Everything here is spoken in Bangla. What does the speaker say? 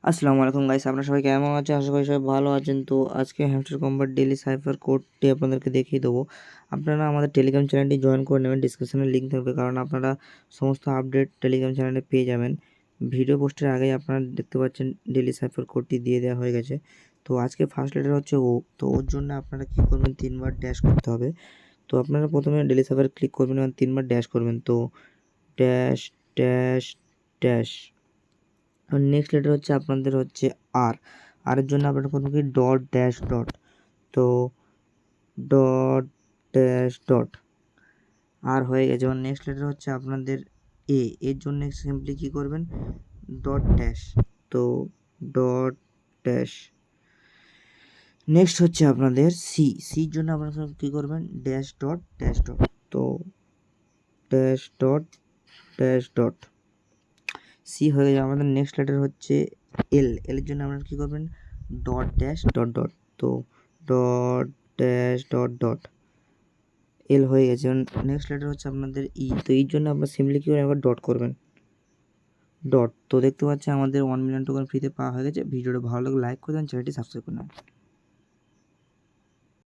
আসসালামু আলাইকুম গাইস, আপনারা সবাই কেমন আছেন? আশা করি সবাই ভালো আছেন। তো আজকে হ্যামস্টার কম্বার ডেইলি সাইফার কোডটি আপনাদেরকে দেখিয়ে দেবো। আপনারা আমাদের টেলিগ্রাম চ্যানেলটি জয়েন করে নেবেন, ডিসক্রিপশনে লিঙ্ক থাকবে, কারণ আপনারা সমস্ত আপডেট টেলিগ্রাম চ্যানেলে পেয়ে যাবেন। ভিডিও পোস্টের আগেই আপনারা দেখতে পাচ্ছেন ডেইলি সাইফার কোডটি দিয়ে দেওয়া হয়ে গেছে। তো আজকে ফার্স্ট লেটার হচ্ছে ও। তো ওর জন্য আপনারা কী করবেন, 3বার ড্যাশ করতে হবে। তো আপনারা প্রথমে ডেইলি সাইফার ক্লিক করবেন এবং 3বার ড্যাশ করবেন। তো ড্যাশ ড্যাশ ড্যাশ। আর নেক্সট লেটার হচ্ছে আপনাদের হচ্ছে আর। এর জন্য আপনারা করবেন কি ডট ড্যাশ ডট। তো ডট ড্যাশ ডট আর হয়ে গেছে। এবং নেক্সট লেটার হচ্ছে আপনাদের এর জন্য সিম্পলি কী করবেন, ডট ড্যাশ। তো ডট ড্যাশ। নেক্সট হচ্ছে আপনাদের সির জন্য আপনারা কী করবেন, ড্যাশ ডট ড্যাশ ডট। তো dash dot dash dot. C হয়ে যাবে। আমাদের নেক্সট লেটার হচ্ছে এর জন্য আপনারা কী করবেন, ডট ড্যাশ ডট ডট। তো ডট ড্যাশ ডট ডট। এল হয়ে গেছে। নেক্সট লেটার হচ্ছে আপনাদের তো এর জন্য আপনারা সিম্পলি কী করে একবার ডট করবেন, ডট। তো দেখতে পাচ্ছেন আমাদের 1 মিলিয়ন টোকেন ফ্রিতে পাওয়া হয়ে গেছে। ভিডিওটা ভালো লাগলে লাইক করে দেন, চ্যানেলটি সাবস্ক্রাইব করে নেন।